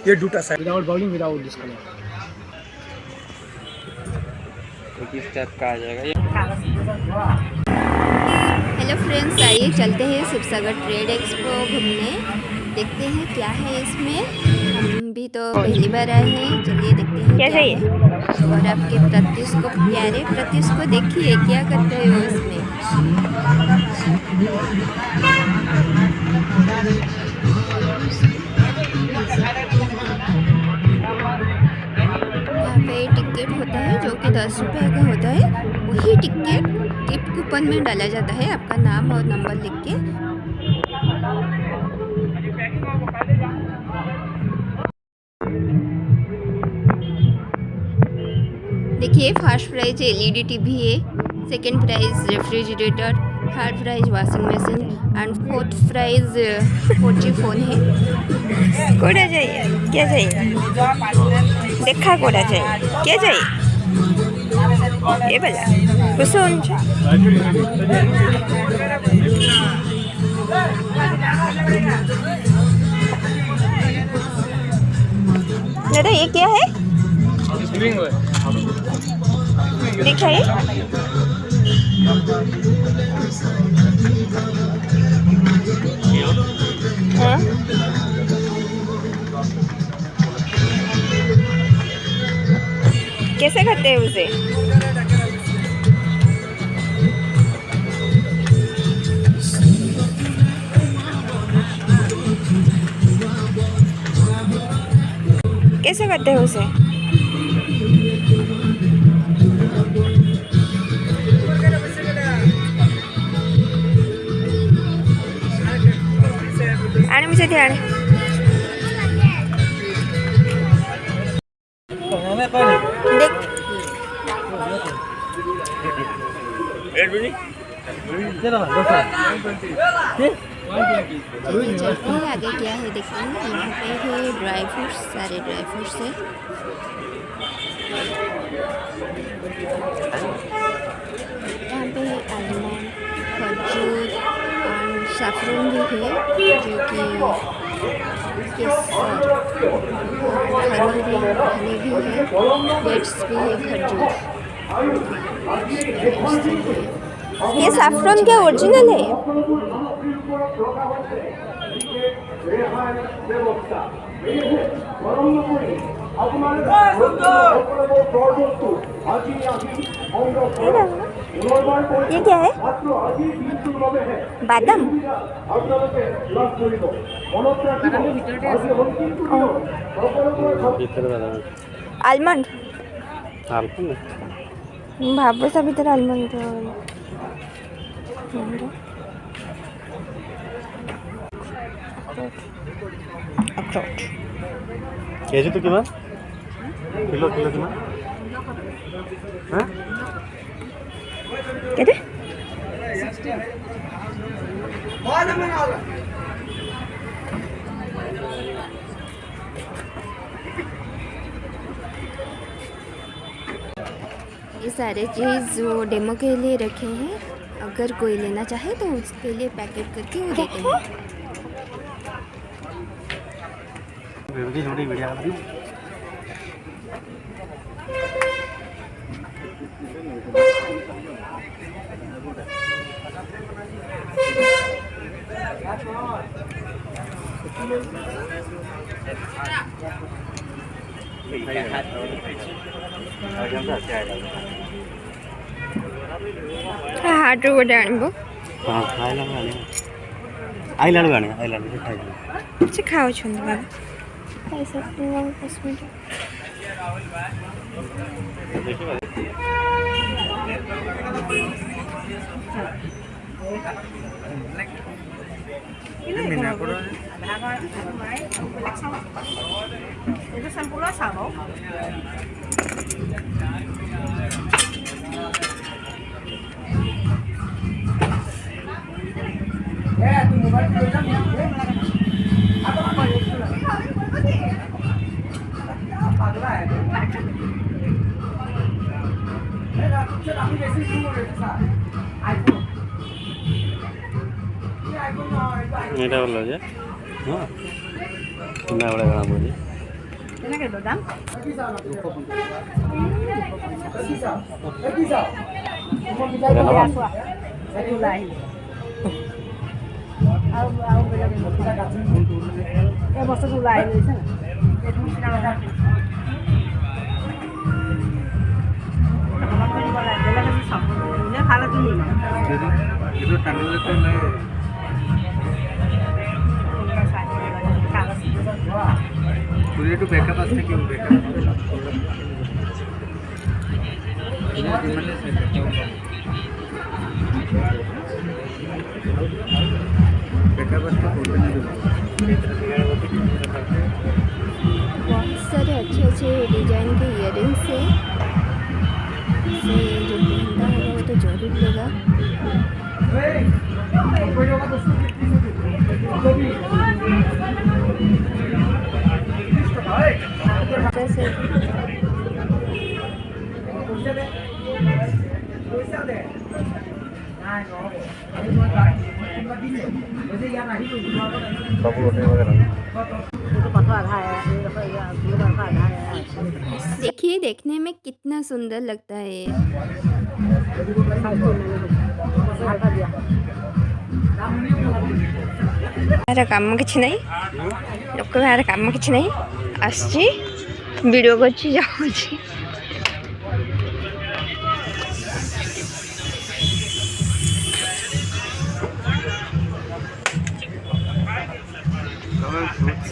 ये due to side without bowling without discolour किस type का आ जाएगा ये। हेलो फ्रेंड्स, आइए चलते हैं शिवसागर ट्रेड एक्सपो घूमने, देखते हैं क्या है इसमें। हम भी तो पहली बार आए हैं, चलिए देखते हैं क्या है। और आपके प्रत्युष को, प्यारे प्रत्युष को देखिए क्या करते हो इसमें। यहाँ पे टिकट होता है जो कि 10 रुपये का होता है। वही टिकट गिफ्ट कूपन में डाला जाता है, आपका नाम और नंबर लिख के। देखिए, फर्स्ट प्राइज एलईडी टीवी है, second prize refrigerator, third prize washing machine and fourth prize 4G phone है। कोड़ा चाहिए क्या चाहिए, देखा कोड़ा चाहिए क्या चाहिए ये बजा कुछ दादा ये क्या है दिखाइए। हाँ कैसे करते हैं उसे? कैसे करते हैं उसे? आने मुझे ध्यान देख। चलते हैं आगे क्या है देखते हैं। यहाँ पे है ड्राई फ्रूट्स, सारे ड्राई फ्रूट्स है। यहाँ पे है आलमंड, खजूर और सैफरन भी है, जो कि केसर, हनी भी है, डेट्स भी है, खजूर। ये सैफरन क्या ओरिजिनल है? ये क्या है? बादाम। आलमंड भाबसा भीतर आलमंड अखरोट केजी तो किमान किलो किलो किमान हाँ क्या रे? ये सारे चीज़ वो डेमो के लिए रखे हैं, अगर कोई लेना चाहे तो उसके लिए पैकेट करके वो देते हैं। छोटी वीडियो हार्ट को डाणबो हाँ आइलैंड गाने आइलैंड खाई से खाओ छुंद बाबा ऐसा तो 10 मिनट এটা বললো যে হ্যাঁ না বলে গানা বলি পুরো ব্যাকআপ আছে কি ব্যাকআপ बहुत सारे अच्छे अच्छे डिजाइन के इयररिंग्स है। इसे जो पहनता होगा वो तो जरूर लेगा। जैसे देखिए, देखने में कितना सुंदर लगता है ये। यार काम किसी नहीं, लोक यार काम किसी नहीं आसची वीडियो करछि जाउछि।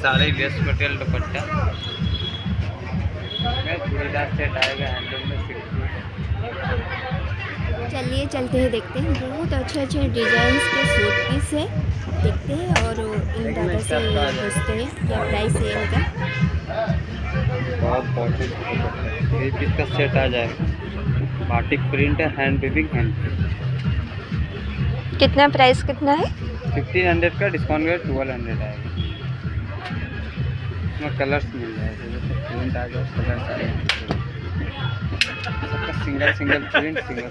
Sari waste material dupatta churidar set आएगा हैंडलूम में 60। चलिए चलते हैं, देखते हैं। बहुत अच्छे अच्छे डिजाइन्स के सूट पीस है, देखते हैं और इन दादा से पूछते हैं क्या प्राइस है इनका। बहुत कॉटन ये पीस का सेट आ जाएगा। बाटिक प्रिंट है, हैंड वीविंग हैंड। कितना प्राइस कितना है? 1500 का डिस्काउंट का 1200 आएगा। इसमें कलर्स मिल जाएगा, जैसे प्रिंट आ जाए कलर्स आएगा। सबका सिंगल सिंगल प्रिंट सिंगल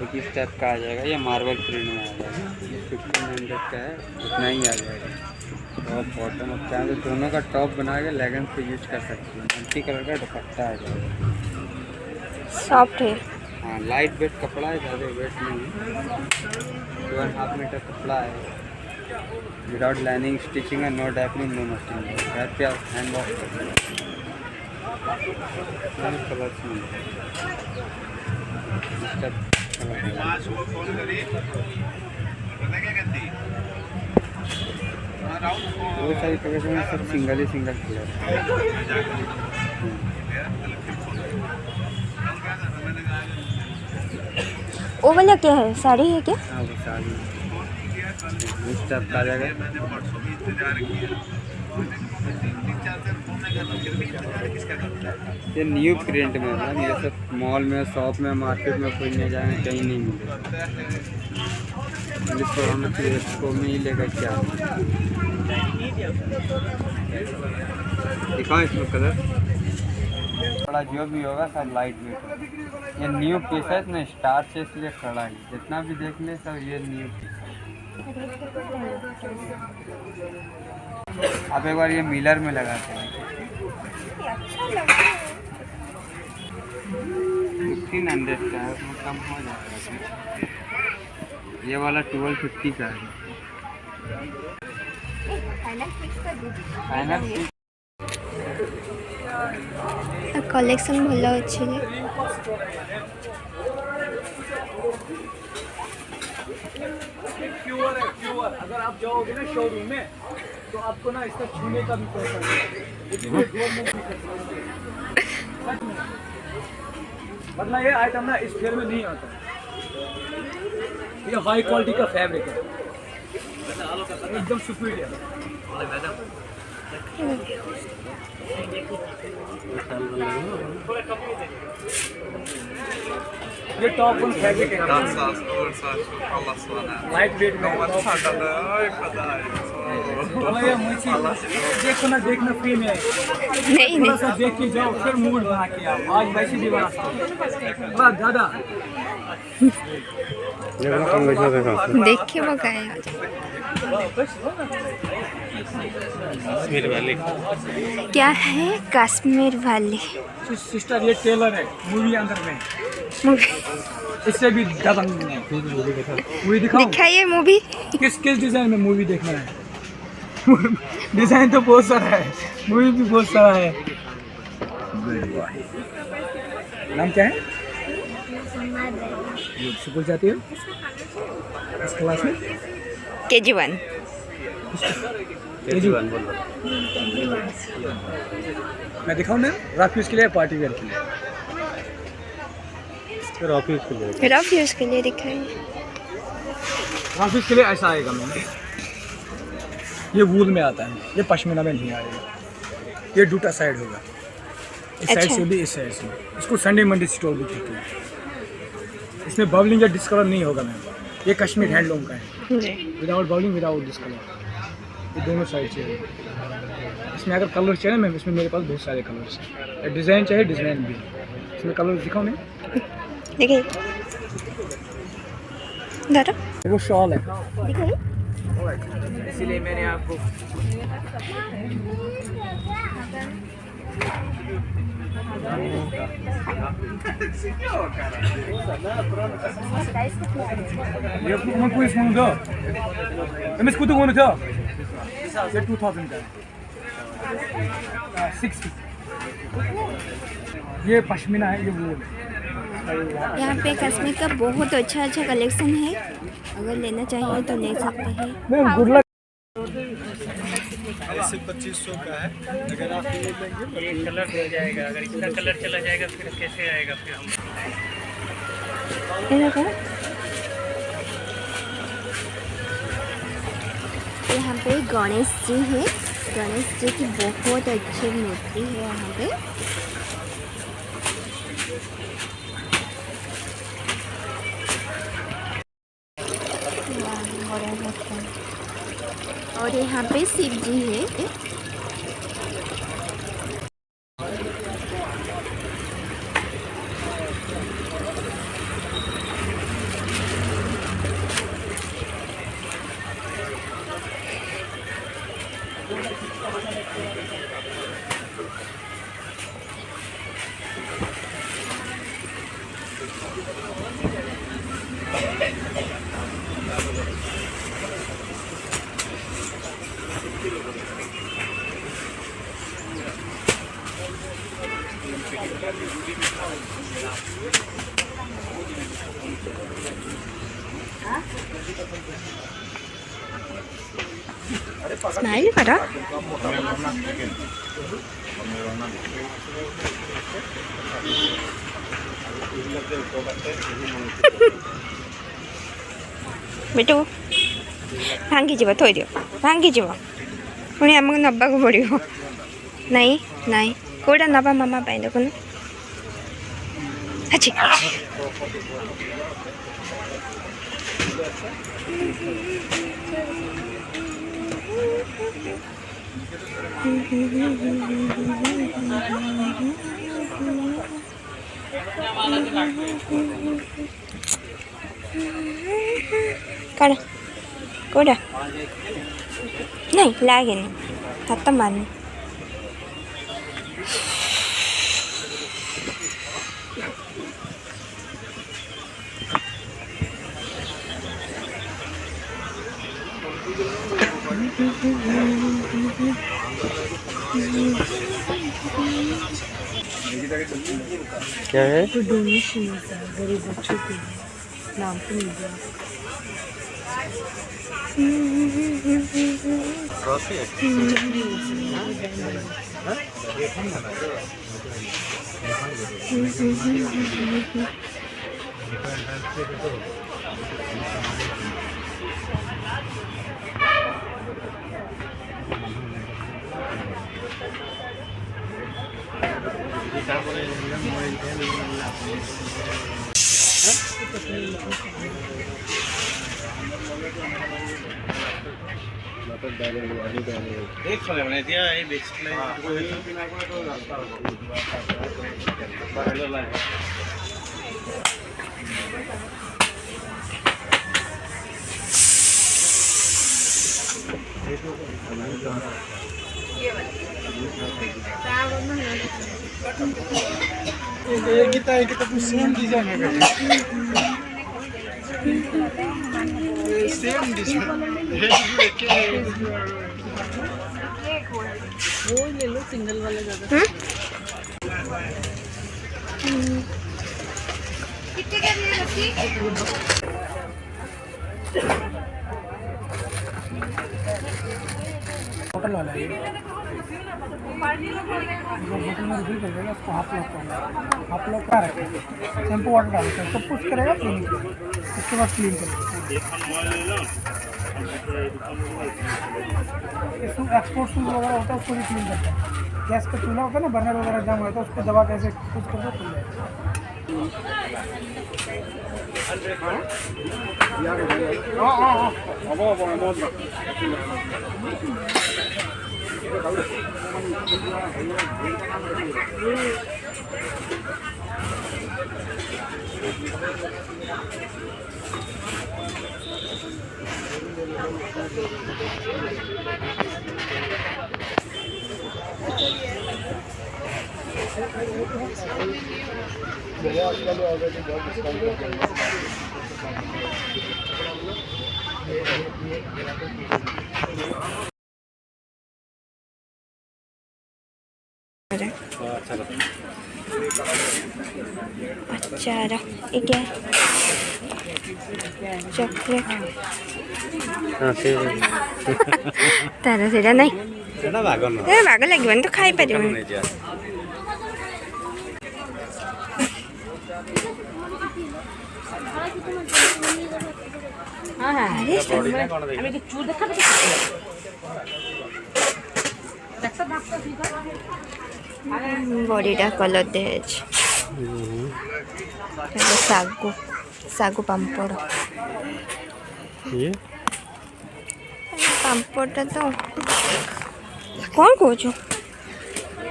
एक इस टाइप का आ जाएगा। ये मार्बल प्रिंट में आ जाएगा। ये 1500 का है, उतना ही आ जाएगा। और बॉटम और चाहे तो दोनों का टॉप बना के लेगिंग्स पे यूज कर सकते हैं। मल्टी कलर का दुपट्टा आ जाएगा। सॉफ्ट है। हाँ, लाइट वेट कपड़ा है, ज़्यादा वेट नहीं है। 2.5 मीटर कपड़ा है। विदाउट लाइनिंग स्टिचिंग है, नो डैपनिंग नो मस्टिंग। घर पे आप हैंड वॉश कर सकते हैं। कलर्स में वो सारी कलर में सब सिंगल ही सिंगल कलर। वो वाला क्या है, साड़ी है क्या? हाँ, वो साड़ी इस टाइप का आ जाएगा। ये न्यू प्रिंट में है। ये सब मॉल में, शॉप में, मार्केट में कोई नहीं जाएंगे, कहीं नहीं मिलेगा। इसको हम इसको में ही लेकर क्या दिखाओ इसमें कलर। थोड़ा जो भी होगा सब लाइट वेट। ये न्यू पीस है, इसमें स्टार से इसलिए खड़ा है। जितना भी देख ले सब ये न्यू पीस है। आप एक बार ये मिलर में लगाते हैं। 1500 का है, उसमें कम हो जाएगा। ये वाला 1250 का है। फाइनल कलेक्शन भल अच्छे। प्योर है, प्योर। अगर आप जाओगे ना शोरूम में तो आपको ना इसका छूने का भी पैसा नहीं है। वरना ये आइटम ना इस फेयर में नहीं आता। ये हाई क्वालिटी का फैब्रिक है, एकदम सुपीरियर। ये टॉप वन फैब्रिक है, लाइट वेट में। भैया मुझे देखो ना, देखना फ्री में, नहीं थोड़ा नहीं सा देख के जाओ, फिर मूड बना के आओ। आज वैसे भी बना बस दादा देख के वो गए आज। कश्मीर वाले क्या है कश्मीर वाले सिस्टर, ये टेलर है मूवी अंदर में, मूवी इससे भी ज्यादा मूवी दिखाओ। दिखाइए मूवी। किस किस डिजाइन में मूवी देखना है? डिजाइन तो बहुत सारा है, मूवी भी बहुत सारा है। नाम क्या है? स्कूल जाती हो? इस क्लास में? KG1। मैं दिखाऊं ना, रफ यूज के लिए, पार्टी वेयर के लिए। रफ यूज के लिए दिखाइए। रफ यूज के लिए ऐसा आएगा मैम, ये वूल में आता है, ये पश्मीना में नहीं आएगा। ये दूटा साइड होगा, इस साइड अच्छा। से भी, इस साइड से। इसको संडे मंडे स्टोर भी कहते हैं। इसमें बबलिंग या डिस्कलर नहीं होगा मैम, ये कश्मीर हैंडलूम का है, जी विदाउट बबलिंग विदाउट डिस्कलर, ये दोनों साइड चाहिए। इसमें अगर कलर चाहिए मैम, इसमें मेरे पास बहुत सारे कलर्स हैं। डिज़ाइन चाहिए, डिज़ाइन भी। इसमें कलर दिखाओ मैम। देखिए दादा वो शॉल है, दिखाइए। इसीलिए मैंने आपको ये मैं इसमें दो, मैं इसको तो बोलूँ था, ये 2000 का है, 60। ये पश्मीना है, ये वूल है। यहाँ पे कश्मीर का बहुत अच्छा अच्छा कलेक्शन है, अगर लेना चाहिए तो ले सकते हैं। Ma'am good luck. ऐसे 2500 का है। अगर आप ये लेंगे तो ये कलर हो जाएगा, अगर इसका कलर चला जाएगा फिर कैसे आएगा फिर हम। ये देखो, यहाँ पे गणेश जी है, गणेश जी की बहुत अच्छी मूर्ति है यहाँ पे। और यहाँ पे शिव जी है। स्माइल करो। बेटू भांगी जीव थोड़ी दियो, भांगी जीव पुणी आमको नबाक पड़ो। नहीं नहीं कौटा नबा मामा पाई देखुन। अच्छी कौड़ा कौड़ा नहीं लागे नहीं हाथ मारने। क्या है? तो डोनेशन होता है गरीब बच्चों के लिए, नाम तो नहीं दिया। एक फले बने दिया ये बेच ले ये कितना कुछ सेम डिजाइन है सेम डिजाइन वो ले लो सिंगल वाला ज़्यादा। कितने का दिए बच्ची? होटल वाला है जो बोतल में रिफिल कर देगा उसको हाफ लॉक का रखेगा शैम्पू वाटर डालते हैं सब कुछ करेगा क्लीनिंग उसके बाद क्लीन करेगा इसमें एक्सपोर्ट शूज वगैरह होता है उसको भी क्लीन करता है गैस का चूल्हा होता है ना बर्नर वगैरह जम होता है उसको दबा कैसे कुछ करके खुल अच्छा रहा ये क्या है चॉकलेट तारा सेटा नहीं भाग लगे तो खाई पार बॉडीटा कलर दे सागु सागु पाम्पड़ ये पाम्पड़टा तो कौन कौच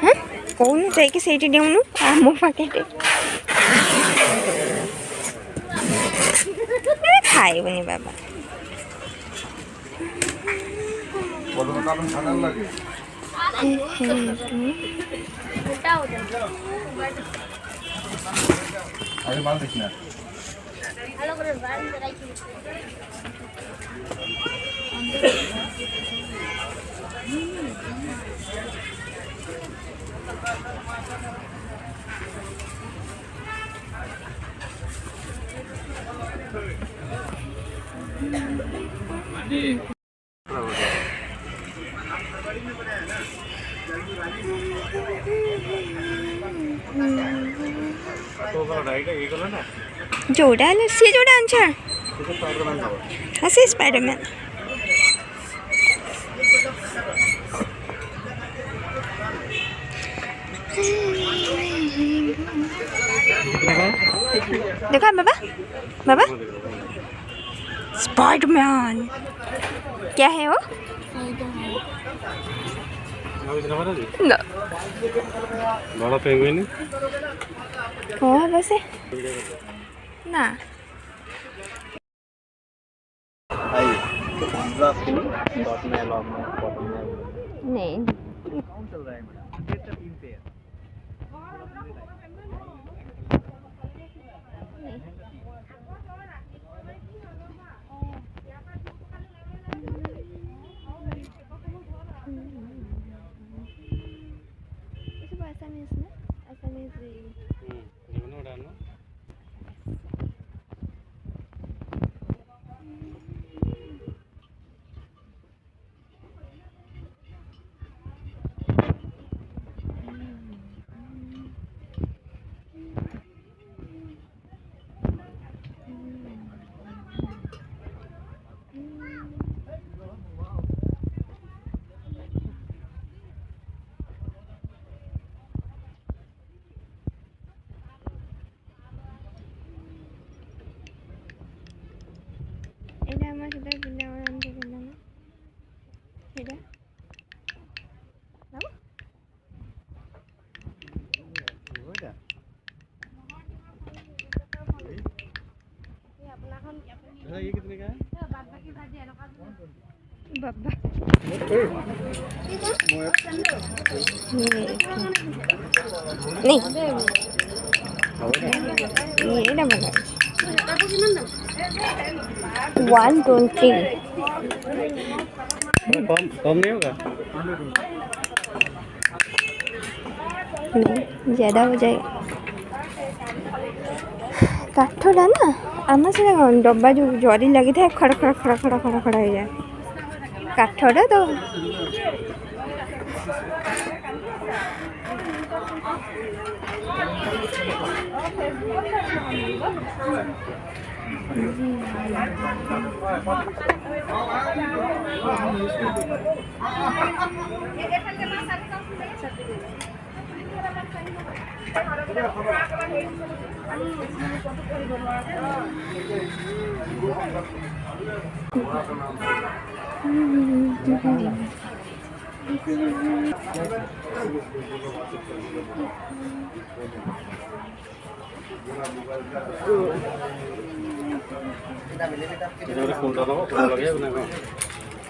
हाँ कौन जाकि से देउनु मो पाखे खाइबनी बाबा जोड़ा सी जोड़ा आंचा हाँ से स्पाइडरमैन देखा बाबा बाबा स्पाइडरमैन क्या है वो ना बड़ा पेंगुइन वो वैसे ना नहीं बाबा नहीं ये डबल 120 कम नहीं होगा? नहीं ज़्यादा हो जाएगा काठटा ना आम से डब्बा जो जरी लगी था खड़ खड़ खड़ खड़ खड़ खड़ हो जाए काठटा तो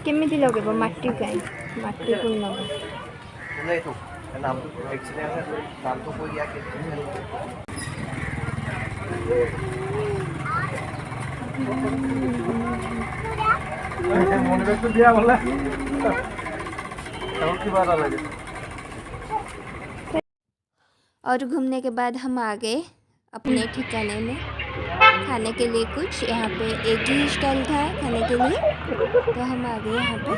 केमिति लगेब माटी काई माटी को लगे और घूमने के बाद हम आ गए अपने ठिकाने में खाने के लिए। कुछ यहाँ पे एक ही स्टॉल था खाने के लिए, तो हम आ गए यहाँ पे एक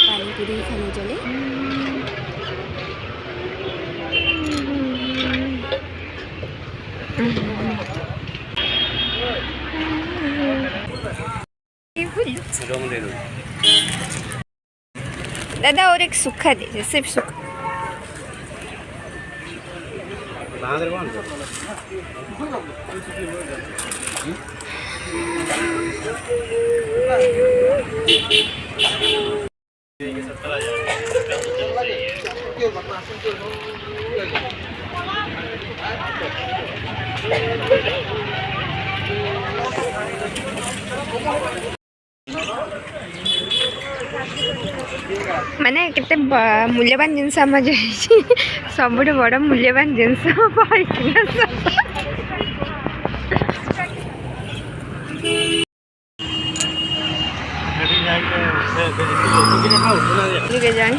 पानी पूरी खाने चले। दादा और एक सूखा दीजिए, सिर्फ सूखा। माने केते मूल्यवान जिनस आम जाइए सब बड़ मूल्यवान जिनस जाए